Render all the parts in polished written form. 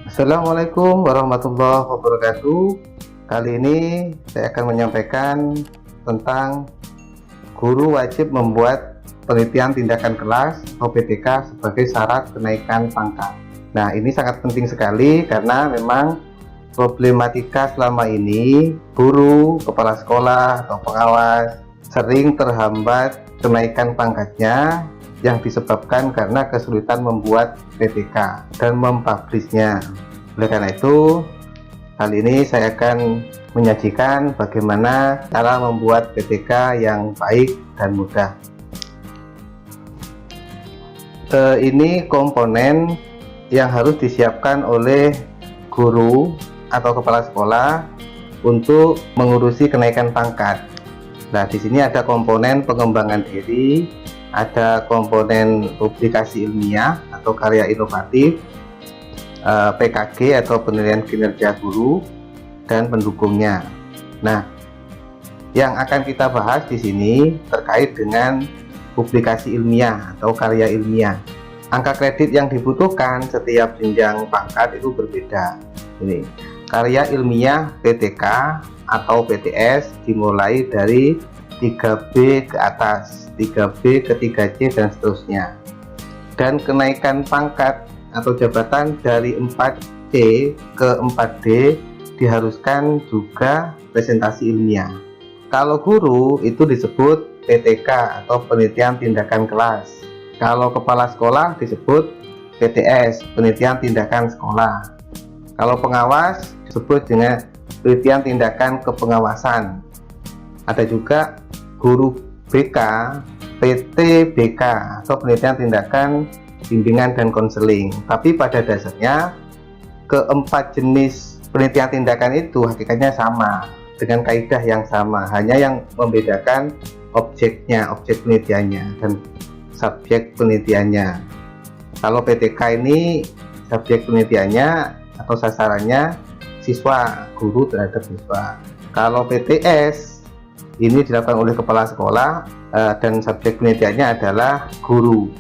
Assalamualaikum warahmatullahi wabarakatuh. Kali ini saya akan menyampaikan tentang guru wajib membuat penelitian tindakan kelas atau PTK sebagai syarat kenaikan pangkat. Nah, ini sangat penting sekali karena memang problematika selama ini guru, kepala sekolah atau pengawas sering terhambat kenaikan pangkatnya yang disebabkan karena kesulitan membuat PTK dan mempublishnya. Oleh karena itu, kali ini saya akan menyajikan bagaimana cara membuat PTK yang baik dan mudah. Ini komponen yang harus disiapkan oleh guru atau kepala sekolah untuk mengurusi kenaikan pangkat. Nah, di sini ada komponen pengembangan diri, ada komponen publikasi ilmiah atau karya inovatif, PKG atau penilaian kinerja guru, dan pendukungnya. Nah, yang akan kita bahas di sini terkait dengan publikasi ilmiah atau karya ilmiah. Angka kredit yang dibutuhkan setiap jenjang pangkat itu berbeda. Ini karya ilmiah PTK atau PTS dimulai dari 3B ke atas, 3B ke 3C dan seterusnya. Dan kenaikan pangkat atau jabatan dari 4C ke 4D diharuskan juga presentasi ilmiah. Kalau guru itu disebut PTK atau penelitian tindakan kelas. Kalau kepala sekolah disebut PTS, penelitian tindakan sekolah. Kalau pengawas disebut dengan penelitian tindakan kepengawasan. Ada juga guru BK, PTBK atau penelitian tindakan bimbingan dan konseling. Tapi pada dasarnya keempat jenis penelitian tindakan itu hakikatnya sama dengan kaidah yang sama, hanya yang membedakan objeknya, objek penelitiannya dan subjek penelitiannya. Kalau PTK ini subjek penelitiannya atau sasarannya siswa, guru terhadap siswa. Kalau PTS ini dilakukan oleh kepala sekolah dan subjek penelitiannya adalah guru.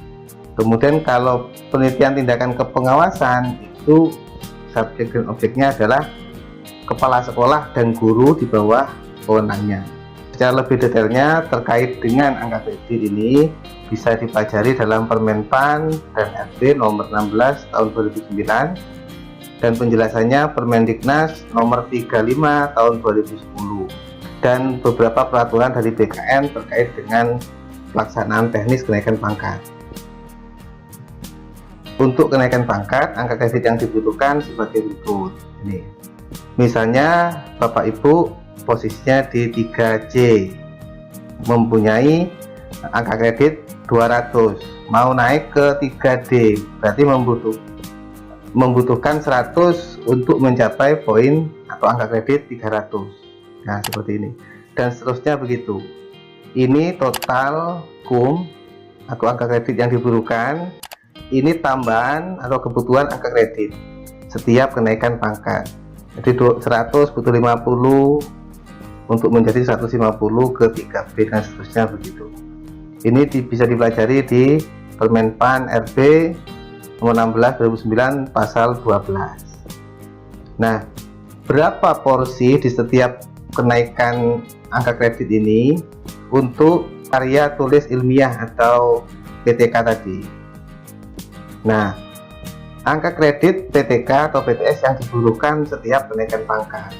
Kemudian kalau penelitian tindakan kepengawasan itu subjek dan objeknya adalah kepala sekolah dan guru di bawah wewenangnya. Secara lebih detailnya terkait dengan angka kredit ini bisa dipelajari dalam Permenpan dan RB nomor 16 tahun 2009 dan penjelasannya Permendiknas nomor 35 tahun 2010 dan beberapa peraturan dari BKN terkait dengan pelaksanaan teknis kenaikan pangkat. Untuk kenaikan pangkat, angka kredit yang dibutuhkan sebagai berikut. Ini, misalnya Bapak Ibu posisinya di 3C, mempunyai angka kredit 200, mau naik ke 3D, berarti membutuhkan 100 untuk mencapai poin atau angka kredit 300. Nah, seperti ini. Dan seterusnya begitu. Ini total KUM atau angka kredit yang dibutuhkan. Ini tambahan atau kebutuhan angka kredit setiap kenaikan pangkat. Jadi 100 butuh 50 untuk menjadi 150 ke 3B dan seterusnya begitu. Ini bisa dipelajari di Permenpan RB nomor 16 2009 pasal 12. Nah, berapa porsi di setiap kenaikan angka kredit ini untuk karya tulis ilmiah atau PTK tadi? Nah, angka kredit PTK atau PTS yang dibutuhkan setiap kenaikan pangkat.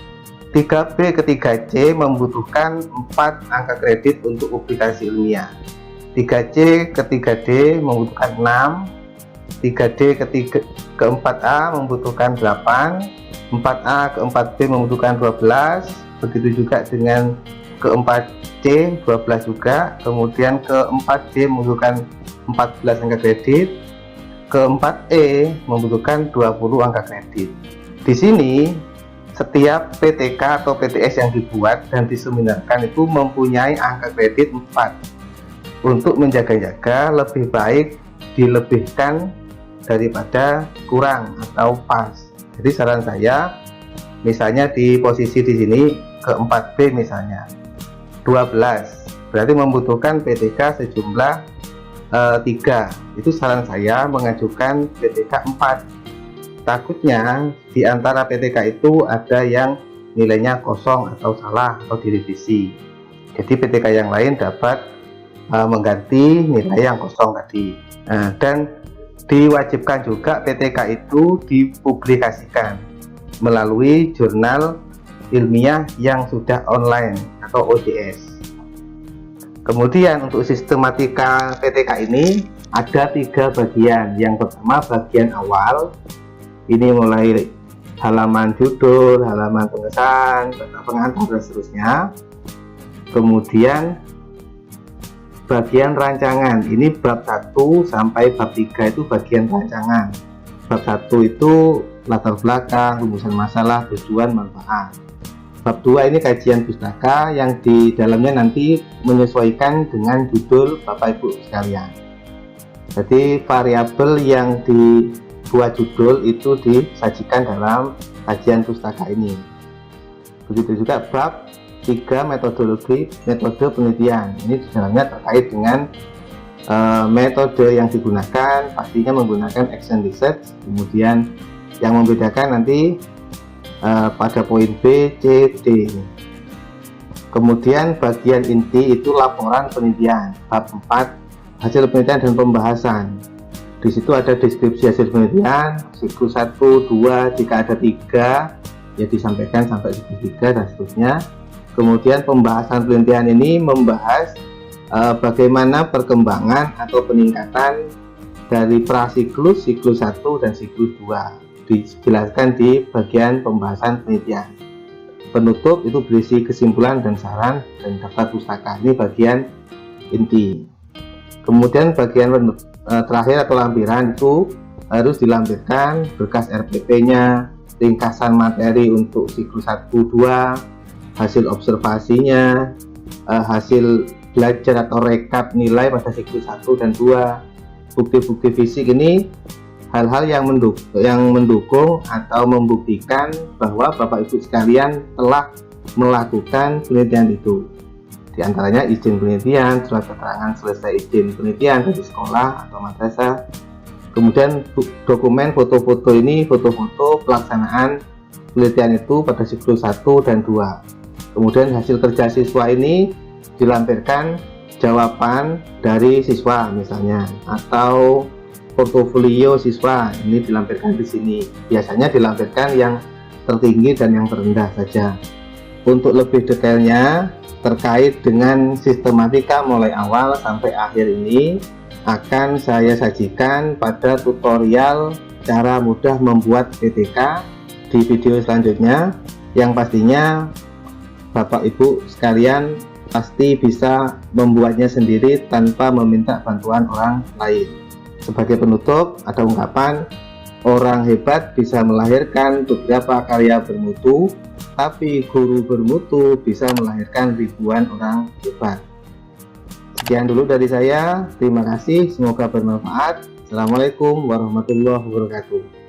3B ke 3C membutuhkan 4 angka kredit untuk publikasi ilmiah. 3C ke 3D membutuhkan 6, 3D ke 4A membutuhkan 8, 4A ke 4B membutuhkan 12, begitu juga dengan ke 4C 12 juga, kemudian ke 4D membutuhkan 14 angka kredit, ke 4E membutuhkan 20 angka kredit. Di sini setiap PTK atau PTS yang dibuat dan diseminarkan itu mempunyai angka kredit 4. Untuk menjaga-jaga lebih baik dilebihkan daripada kurang atau pas. Jadi saran saya, misalnya di posisi di sini ke 4B misalnya 12, berarti membutuhkan PTK sejumlah 3. Itu saran saya mengajukan PTK 4. takutnya di antara PTK itu ada yang nilainya kosong atau salah atau direvisi. Jadi PTK yang lain dapat mengganti nilai yang kosong tadi. Dan diwajibkan juga PTK itu dipublikasikan melalui jurnal ilmiah yang sudah online atau OJS. Kemudian untuk sistematika PTK ini ada 3 bagian. Yang pertama bagian awal, ini mulai halaman judul, halaman pengesahan, pengantar dan seterusnya. Kemudian bagian rancangan, ini bab 1 sampai bab 3 itu bagian rancangan. Bab 1 itu latar belakang, rumusan masalah, tujuan, manfaat. Bab 2 ini kajian pustaka yang di dalamnya nanti menyesuaikan dengan judul Bapak Ibu sekalian. Jadi variabel yang dibuat judul itu disajikan dalam kajian pustaka ini. Begitu juga bab 3 metode penelitian. Ini di dalamnya terkait dengan metode yang digunakan, pastinya menggunakan action research. Kemudian yang membedakan nanti pada poin B, C, D. Kemudian bagian inti itu laporan penelitian, bab 4 hasil penelitian dan pembahasan. Di situ ada deskripsi hasil penelitian, siklus 1, 2, jika ada 3 ya disampaikan sampai siklus 3 dan seterusnya. Kemudian pembahasan penelitian ini membahas bagaimana perkembangan atau peningkatan dari prasiklus, siklus 1 dan siklus 2. Dijelaskan di bagian pembahasan penelitian. Penutup itu berisi kesimpulan dan saran dan daftar pustaka. Ini bagian inti. Kemudian bagian terakhir atau lampiran itu harus dilampirkan berkas RPP-nya, ringkasan materi untuk siklus 1, 2, hasil observasinya, hasil belajar atau rekap nilai pada siklus 1 dan 2, bukti-bukti fisik. Ini hal-hal yang mendukung atau membuktikan bahwa Bapak Ibu sekalian telah melakukan penelitian itu. Di antaranya izin penelitian, surat keterangan selesai izin penelitian dari sekolah atau madrasah. Kemudian dokumen foto-foto ini, foto-foto pelaksanaan penelitian itu pada siklus 1 dan 2. Kemudian hasil kerja siswa ini dilampirkan jawaban dari siswa misalnya, atau portofolio siswa ini dilampirkan di sini. Biasanya dilampirkan yang tertinggi dan yang terendah saja. Untuk lebih detailnya terkait dengan sistematika mulai awal sampai akhir ini akan saya sajikan pada tutorial cara mudah membuat PTK di video selanjutnya, yang pastinya Bapak Ibu sekalian pasti bisa membuatnya sendiri tanpa meminta bantuan orang lain. Sebagai penutup, ada ungkapan, orang hebat bisa melahirkan beberapa karya bermutu, tapi guru bermutu bisa melahirkan ribuan orang hebat. Sekian dulu dari saya, terima kasih, semoga bermanfaat. Assalamualaikum warahmatullahi wabarakatuh.